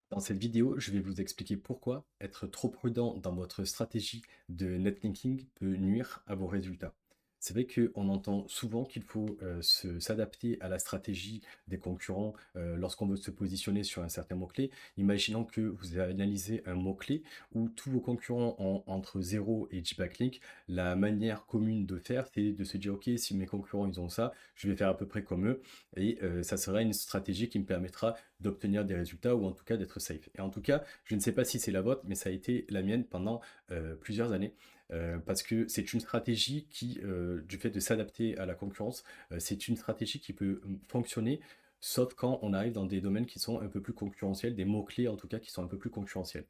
Dans cette vidéo, je vais vous expliquer pourquoi être trop prudent dans votre stratégie de netlinking peut nuire à vos résultats. C'est vrai qu'on entend souvent qu'il faut s'adapter à la stratégie des concurrents lorsqu'on veut se positionner sur un certain mot-clé. Imaginons que vous analysez un mot-clé où tous vos concurrents ont entre 0 et 10 backlinks. La manière commune de faire, c'est de se dire, OK, si mes concurrents ils ont ça, je vais faire à peu près comme eux. Et ça sera une stratégie qui me permettra d'obtenir des résultats ou en tout cas d'être safe. Et en tout cas, je ne sais pas si c'est la vôtre, mais ça a été la mienne pendant plusieurs années. Parce que c'est une stratégie qui, du fait de s'adapter à la concurrence, c'est une stratégie qui peut fonctionner, sauf quand on arrive dans des domaines qui sont un peu plus concurrentiels, des mots-clés en tout cas qui sont un peu plus concurrentiels.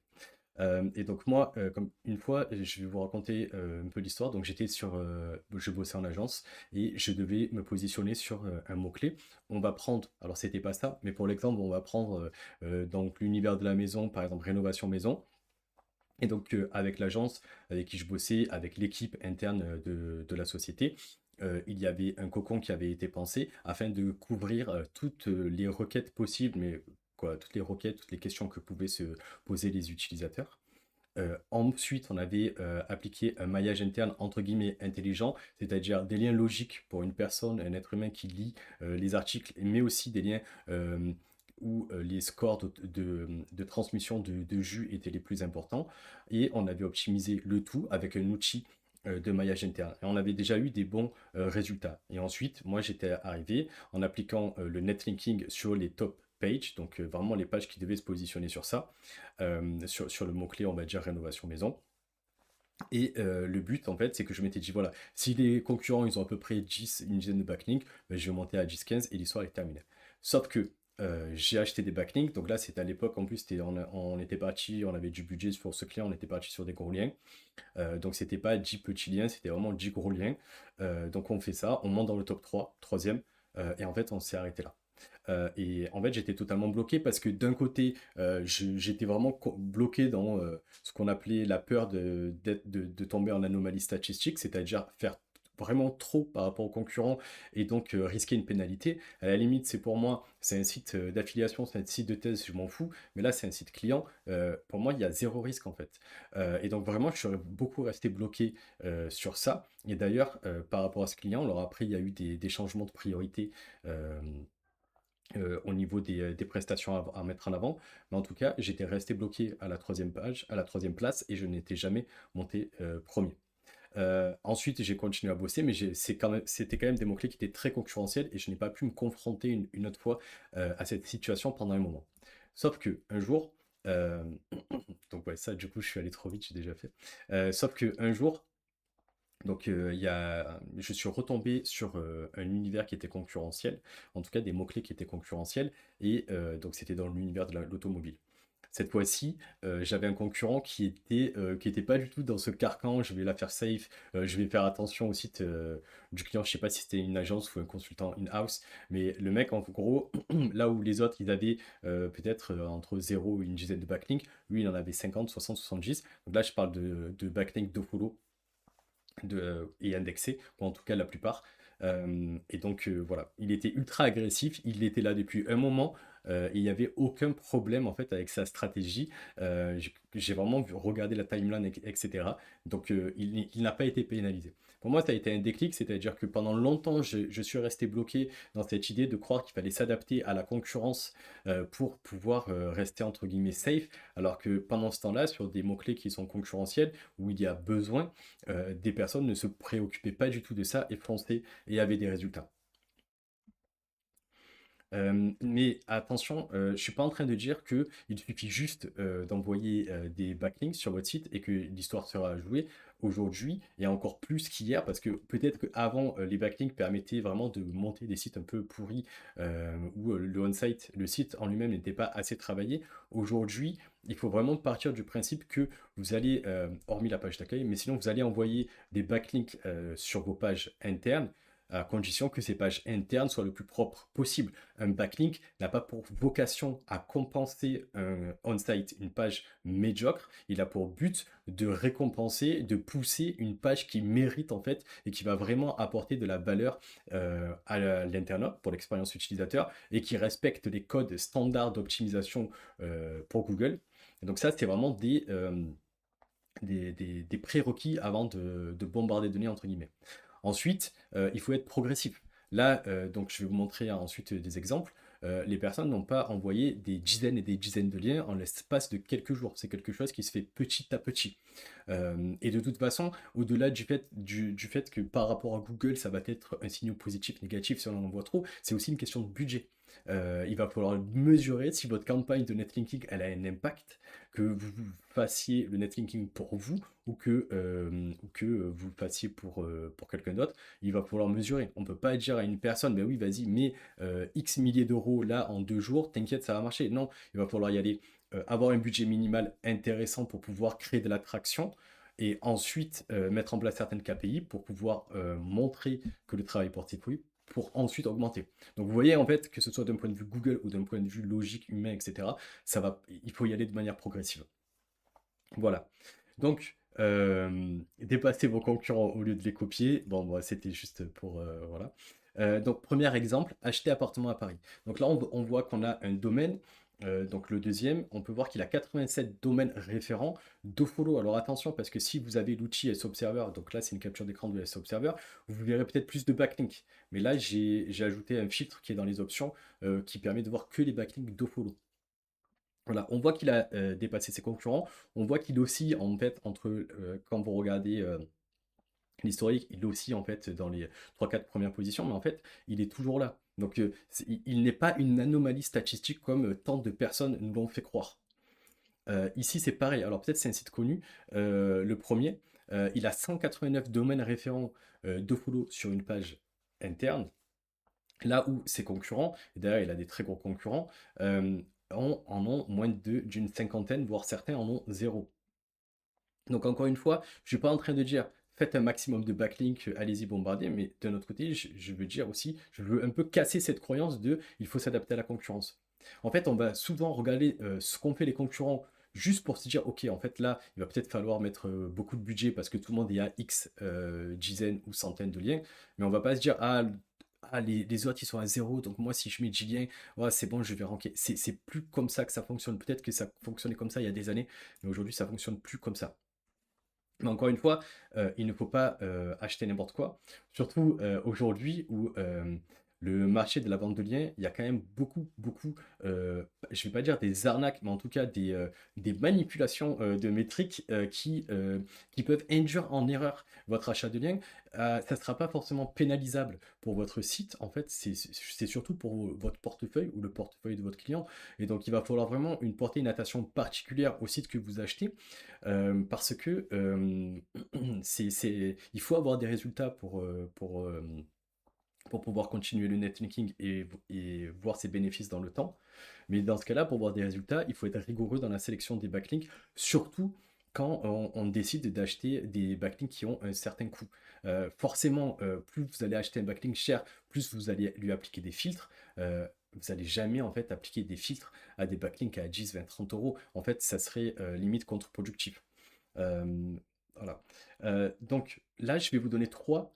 Et donc moi, comme une fois, je vais vous raconter un peu l'histoire. Donc j'étais je bossais en agence et je devais me positionner sur un mot-clé. On va prendre, alors c'était pas ça, mais pour l'exemple, on va prendre donc l'univers de la maison, par exemple rénovation maison. Et donc avec l'agence avec qui je bossais, avec l'équipe interne de la société, il y avait un cocon qui avait été pensé afin de couvrir toutes les requêtes possibles, mais quoi, toutes les requêtes, toutes les questions que pouvaient se poser les utilisateurs. Ensuite, on avait appliqué un maillage interne entre guillemets intelligent, c'est-à-dire des liens logiques pour une personne, un être humain qui lit les articles, mais aussi des liens où les scores de transmission de jus étaient les plus importants. Et on avait optimisé le tout avec un outil de maillage interne. Et on avait déjà eu des bons résultats. Et ensuite, moi, j'étais arrivé en appliquant le netlinking sur les top pages, donc vraiment les pages qui devaient se positionner sur ça, sur le mot-clé, on va dire rénovation maison. Et le but, en fait, c'est que je m'étais dit, voilà, si les concurrents, ils ont à peu près 10, une dizaine de backlinks, ben, je vais monter à 10-15 et l'histoire est terminée. Sauf que j'ai acheté des backlinks, donc là, c'était à l'époque, en plus, on était parti, on avait du budget pour ce client, on était parti sur des gros liens. Donc, c'était pas 10 petits liens, c'était vraiment 10 gros liens. Donc, on fait ça, on monte dans le top 3, troisième, et en fait, on s'est arrêté là. Et en fait, j'étais totalement bloqué parce que d'un côté, j'étais vraiment bloqué dans ce qu'on appelait la peur de tomber en anomalie statistique, c'est-à-dire faire vraiment trop par rapport aux concurrents et donc risquer une pénalité. À la limite, c'est pour moi, c'est un site d'affiliation, c'est un site de thèse, je m'en fous, mais là, c'est un site client. Pour moi, il y a zéro risque en fait. Et donc vraiment, je suis beaucoup resté bloqué sur ça. Et d'ailleurs, par rapport à ce client, alors après, il y a eu des changements de priorité. Au niveau des prestations à mettre en avant. Mais en tout cas, j'étais resté bloqué à la troisième page, à la troisième place, et je n'étais jamais monté premier. Ensuite, j'ai continué à bosser, mais c'était quand même des mots-clés qui étaient très concurrentiels et je n'ai pas pu me confronter une autre fois à cette situation pendant un moment. Sauf que un jour, euh, donc ouais, ça du coup, je suis allé trop vite, j'ai déjà fait. Sauf que un jour, donc, je suis retombé sur un univers qui était concurrentiel, en tout cas des mots-clés qui étaient concurrentiels, et donc c'était dans l'univers de l'automobile. Cette fois-ci, j'avais un concurrent qui était pas du tout dans ce carcan, je vais la faire safe, je vais faire attention au site du client, je sais pas si c'était une agence ou un consultant in-house, mais le mec, en gros, là où les autres, ils avaient peut-être entre 0 et une dizaine de backlinks, lui, il en avait 50, 60, 70. Donc là, je parle de backlinks de follow et indexé, ou en tout cas la plupart. Et donc voilà, il était ultra agressif, il était là depuis un moment, et il n'y avait aucun problème en fait avec sa stratégie. J'ai vraiment regardé la timeline, etc. Donc il n'a pas été pénalisé. Pour moi, ça a été un déclic, c'est-à-dire que pendant longtemps, je suis resté bloqué dans cette idée de croire qu'il fallait s'adapter à la concurrence pour pouvoir rester entre guillemets safe, alors que pendant ce temps-là, sur des mots-clés qui sont concurrentiels, où il y a besoin, des personnes ne se préoccupaient pas du tout de ça et fonçaient et avaient des résultats. Mais attention, je suis pas en train de dire que il suffit juste d'envoyer des backlinks sur votre site et que l'histoire sera jouée. Aujourd'hui, et encore plus qu'hier, parce que peut-être qu'avant, les backlinks permettaient vraiment de monter des sites un peu pourris où le on-site, le site en lui-même n'était pas assez travaillé. Aujourd'hui, il faut vraiment partir du principe que vous allez, hormis la page d'accueil, mais sinon vous allez envoyer des backlinks sur vos pages internes à condition que ces pages internes soient le plus propres possible. Un backlink n'a pas pour vocation à compenser un on-site, une page médiocre. Il a pour but de récompenser, de pousser une page qui mérite en fait et qui va vraiment apporter de la valeur à l'internaute pour l'expérience utilisateur et qui respecte les codes standards d'optimisation pour Google. Et donc ça, c'est vraiment des prérequis avant de bombarder de données, entre guillemets. Ensuite, il faut être progressif. Là, donc je vais vous montrer ensuite des exemples. Les personnes n'ont pas envoyé des dizaines et des dizaines de liens en l'espace de quelques jours. C'est quelque chose qui se fait petit à petit. Et de toute façon, au-delà du fait que par rapport à Google, ça va être un signal positif, négatif si on en envoie trop, c'est aussi une question de budget. Il va falloir mesurer si votre campagne de netlinking elle a un impact, que vous fassiez le netlinking pour vous ou que vous le fassiez pour quelqu'un d'autre. Il va falloir mesurer. On ne peut pas dire à une personne, ben oui, vas-y, mets X milliers d'euros là en 2 jours, t'inquiète, ça va marcher. Non, il va falloir y aller, avoir un budget minimal intéressant pour pouvoir créer de l'attraction et ensuite mettre en place certaines KPI pour pouvoir montrer que le travail porte ses fruits pour ensuite augmenter. Donc vous voyez en fait que ce soit d'un point de vue Google ou d'un point de vue logique, humain, etc., il faut y aller de manière progressive. Voilà. Donc, dépasser vos concurrents au lieu de les copier. Bon, moi, c'était juste pour, voilà. Donc, premier exemple, acheter appartement à Paris. Donc là, on voit qu'on a un domaine. Donc le deuxième, on peut voir qu'il a 87 domaines référents d'Ofollow. Alors attention, parce que si vous avez l'outil S-Observer, donc là c'est une capture d'écran de S-Observer, vous verrez peut-être plus de backlinks. Mais là, j'ai ajouté un filtre qui est dans les options qui permet de voir que les backlinks d'Ofollow. Voilà, on voit qu'il a dépassé ses concurrents. On voit qu'il oscille en fait entre, quand vous regardez l'historique, il oscille en fait dans les 3-4 premières positions, mais en fait, il est toujours là. Donc, il n'est pas une anomalie statistique comme tant de personnes nous l'ont fait croire. Ici, c'est pareil. Alors, peut-être c'est un site connu. Le premier, il a 189 domaines référents de follow sur une page interne. Là où ses concurrents, et d'ailleurs il a des très gros concurrents, en ont moins d'une cinquantaine, voire certains en ont zéro. Donc encore une fois, je ne suis pas en train de dire faites un maximum de backlinks, allez-y bombarder, mais d'un autre côté, je veux dire aussi, je veux un peu casser cette croyance de il faut s'adapter à la concurrence. En fait, on va souvent regarder ce qu'ont fait les concurrents juste pour se dire ok, en fait là, il va peut-être falloir mettre beaucoup de budget parce que tout le monde est à X dizaines ou centaines de liens, mais on va pas se dire ah, les autres ils sont à zéro, donc moi si je mets 10 liens, ouais, c'est bon, je vais ranker. C'est plus comme ça que ça fonctionne. Peut-être que ça fonctionnait comme ça il y a des années, mais aujourd'hui ça fonctionne plus comme ça. Mais encore une fois, il ne faut pas acheter n'importe quoi. Surtout aujourd'hui où le marché de la vente de liens, il y a quand même beaucoup, je ne vais pas dire des arnaques, mais en tout cas des manipulations de métriques qui peuvent induire en erreur votre achat de liens. Ça ne sera pas forcément pénalisable pour votre site. En fait, c'est surtout pour votre portefeuille ou le portefeuille de votre client. Et donc, il va falloir vraiment porter une attention particulière au site que vous achetez parce que il faut avoir des résultats pour pouvoir continuer le netlinking et voir ses bénéfices dans le temps. Mais dans ce cas-là, pour voir des résultats, il faut être rigoureux dans la sélection des backlinks, surtout quand on décide d'acheter des backlinks qui ont un certain coût. Forcément, plus vous allez acheter un backlink cher, plus vous allez lui appliquer des filtres. Vous n'allez jamais en fait appliquer des filtres à des backlinks à 10, 20, 30 euros. En fait, ça serait limite contre-productif. Euh, voilà. Donc là, je vais vous donner trois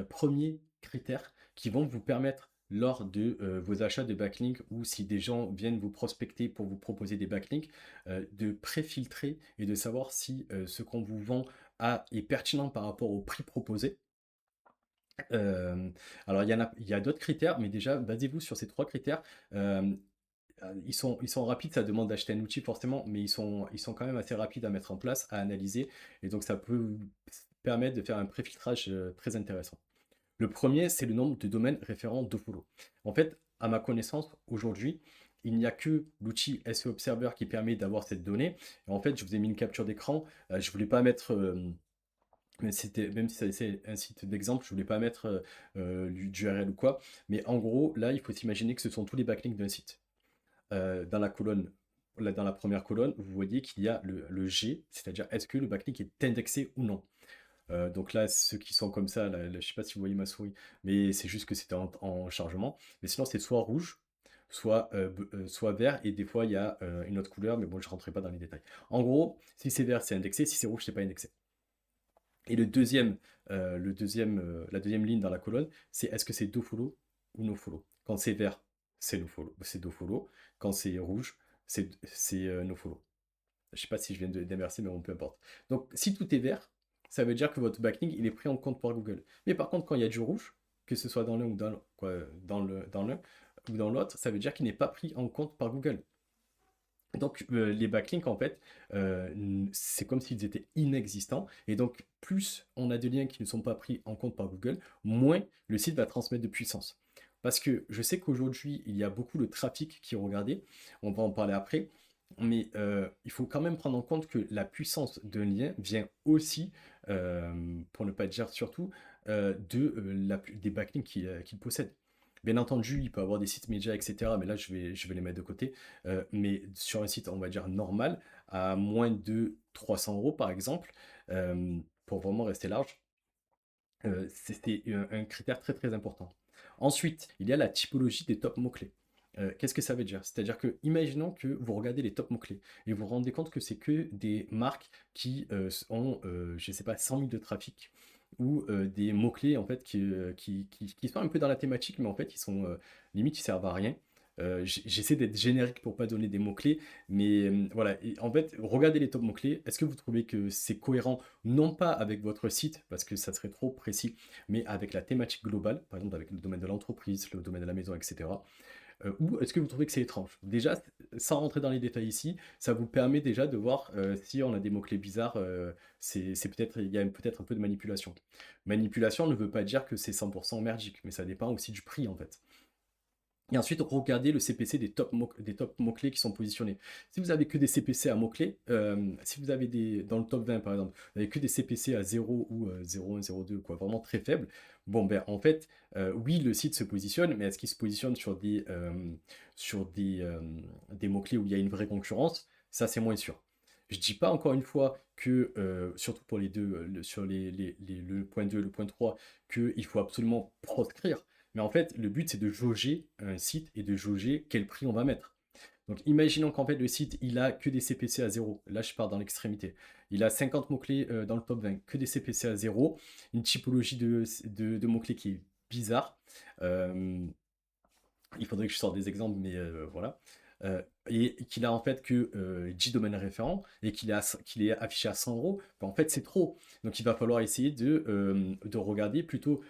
premiers critères qui vont vous permettre lors de vos achats de backlinks ou si des gens viennent vous prospecter pour vous proposer des backlinks, de préfiltrer et de savoir si ce qu'on vous vend est pertinent par rapport au prix proposé. Alors il y a d'autres critères, mais déjà basez-vous sur ces trois critères. Euh, ils sont rapides, ça demande d'acheter un outil forcément, mais ils sont quand même assez rapides à mettre en place, à analyser, et donc ça peut vous permettre de faire un préfiltrage très intéressant. Le premier, c'est le nombre de domaines référents d'Ofollow. En fait, à ma connaissance, aujourd'hui, il n'y a que l'outil SEO Observer qui permet d'avoir cette donnée. Et en fait, je vous ai mis une capture d'écran. Je ne voulais pas mettre, même si c'est un site d'exemple, je ne voulais pas mettre d'URL ou quoi. Mais en gros, là, il faut s'imaginer que ce sont tous les backlinks d'un site dans la colonne, là, dans la première colonne, vous voyez qu'il y a le G, c'est-à-dire est-ce que le backlink est indexé ou non. Donc là, ceux qui sont comme ça, là, je sais pas si vous voyez ma souris, mais c'est juste que c'était en chargement. Mais sinon, c'est soit rouge, soit vert, et des fois, il y a une autre couleur, mais bon, je rentrerai pas dans les détails. En gros, si c'est vert, c'est indexé, si c'est rouge, c'est pas indexé. Et la deuxième ligne dans la colonne, c'est est-ce que c'est dofollow ou nofollow. Quand c'est vert, c'est nofollow, c'est dofollow. Quand c'est rouge, c'est nofollow. Je sais pas si je viens d'inverser, mais bon, peu importe. Donc, si tout est vert, ça veut dire que votre backlink, il est pris en compte par Google. Mais par contre, quand il y a du rouge, que ce soit dans l'un ou dans l'un ou dans l'autre, ça veut dire qu'il n'est pas pris en compte par Google. Donc, les backlinks, en fait, c'est comme s'ils étaient inexistants. Et donc, plus on a de liens qui ne sont pas pris en compte par Google, moins le site va transmettre de puissance. Parce que je sais qu'aujourd'hui, il y a beaucoup de trafic qui est regardé. On va en parler après. Mais il faut quand même prendre en compte que la puissance d'un lien vient aussi, pour ne pas dire surtout, des backlinks qu'il possède. Bien entendu, il peut avoir des sites médias, etc. Mais là, je vais les mettre de côté. Mais sur un site, on va dire normal, à moins de 300 euros par exemple, pour vraiment rester large, c'est un critère très très important. Ensuite, il y a la typologie des top mots-clés. Qu'est-ce que ça veut dire? C'est-à-dire que, imaginons que vous regardez les top mots-clés et vous vous rendez compte que c'est que des marques qui ont, je ne sais pas, 100 000 de trafic ou des mots-clés en fait qui sont un peu dans la thématique, mais en fait, ils sont limite, ils servent à rien. J'essaie d'être générique pour pas donner des mots-clés, mais voilà. Et en fait, regardez les top mots-clés. Est-ce que vous trouvez que c'est cohérent, non pas avec votre site, parce que ça serait trop précis, mais avec la thématique globale, par exemple avec le domaine de l'entreprise, le domaine de la maison, etc. Ou est-ce que vous trouvez que c'est étrange? Déjà, sans rentrer dans les détails ici, ça vous permet déjà de voir si on a des mots-clés bizarres, il y a peut-être un peu de manipulation. Manipulation ne veut pas dire que c'est 100% merdique, mais ça dépend aussi du prix en fait. Et ensuite, regardez le CPC des top mots-clés qui sont positionnés. Si vous avez que des CPC à mots-clés, si vous avez dans le top 20 par exemple, vous avez que des CPC à 0 ou 0,1, 0,2, quoi, vraiment très faible, bon ben en fait, oui, le site se positionne, mais est-ce qu'il se positionne sur des mots-clés où il y a une vraie concurrence? Ça, c'est moins sûr. Je dis pas encore une fois que, surtout pour les deux, sur le point 2 et le point 3, qu'il faut absolument proscrire. Mais en fait, le but, c'est de jauger un site et de jauger quel prix on va mettre. Donc, imaginons qu'en fait, le site, il a que des CPC à zéro. Là, je pars dans l'extrémité. Il a 50 mots-clés dans le top 20, que des CPC à zéro. Une typologie de mots-clés qui est bizarre. Euh, il faudrait que je sorte des exemples, mais voilà. Et qu'il a en fait que 10 domaines référents et qu'il est affiché à 100 euros, ben, en fait c'est trop. Donc il va falloir essayer de regarder plutôt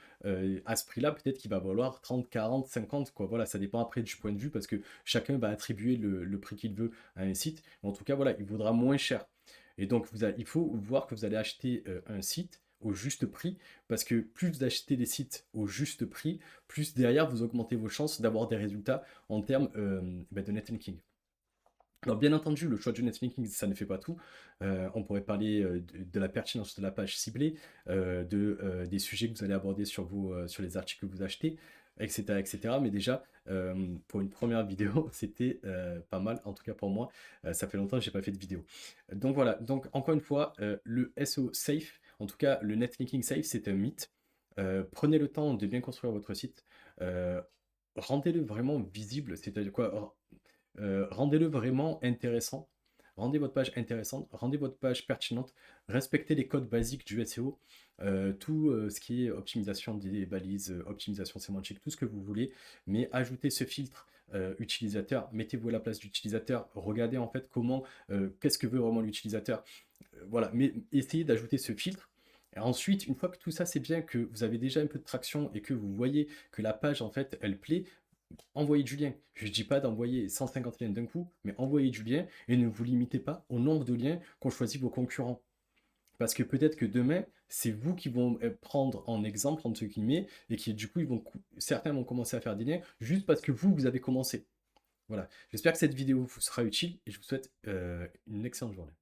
à ce prix-là, peut-être qu'il va valoir 30, 40, 50, quoi. Voilà, ça dépend après du point de vue parce que chacun va attribuer le prix qu'il veut à un site. Mais en tout cas, voilà, il vaudra moins cher. Et donc il faut voir que vous allez acheter un site au juste prix, parce que plus vous achetez des sites au juste prix, plus derrière vous augmentez vos chances d'avoir des résultats en termes de netlinking. Alors bien entendu, le choix du netlinking, ça ne fait pas tout. On pourrait parler de la pertinence de la page ciblée, des sujets que vous allez aborder sur les articles que vous achetez, etc. etc. Mais déjà, pour une première vidéo, c'était pas mal, en tout cas pour moi. Ça fait longtemps que j'ai pas fait de vidéo. Donc voilà, donc encore une fois, le SEO safe, en tout cas le netlinking safe, c'est un mythe. Prenez le temps de bien construire votre site. Euh, Rendez-le vraiment visible, c'est-à-dire quoi? Rendez-le vraiment intéressant. Rendez votre page intéressante, rendez votre page pertinente, respectez les codes basiques du SEO, tout ce qui est optimisation des balises, optimisation sémantique, tout ce que vous voulez, mais ajoutez ce filtre utilisateur, mettez-vous à la place d'utilisateur, regardez en fait qu'est-ce que veut vraiment l'utilisateur. Voilà, mais essayez d'ajouter ce filtre. Et ensuite, une fois que tout ça c'est bien, que vous avez déjà un peu de traction et que vous voyez que la page en fait elle plaît, envoyez du lien. Je ne dis pas d'envoyer 150 liens d'un coup, mais envoyez du lien et ne vous limitez pas au nombre de liens qu'ont choisi vos concurrents. Parce que peut-être que demain, c'est vous qui vont prendre en exemple, entre guillemets, et qui du coup, certains vont commencer à faire des liens juste parce que vous avez commencé. Voilà. J'espère que cette vidéo vous sera utile et je vous souhaite une excellente journée.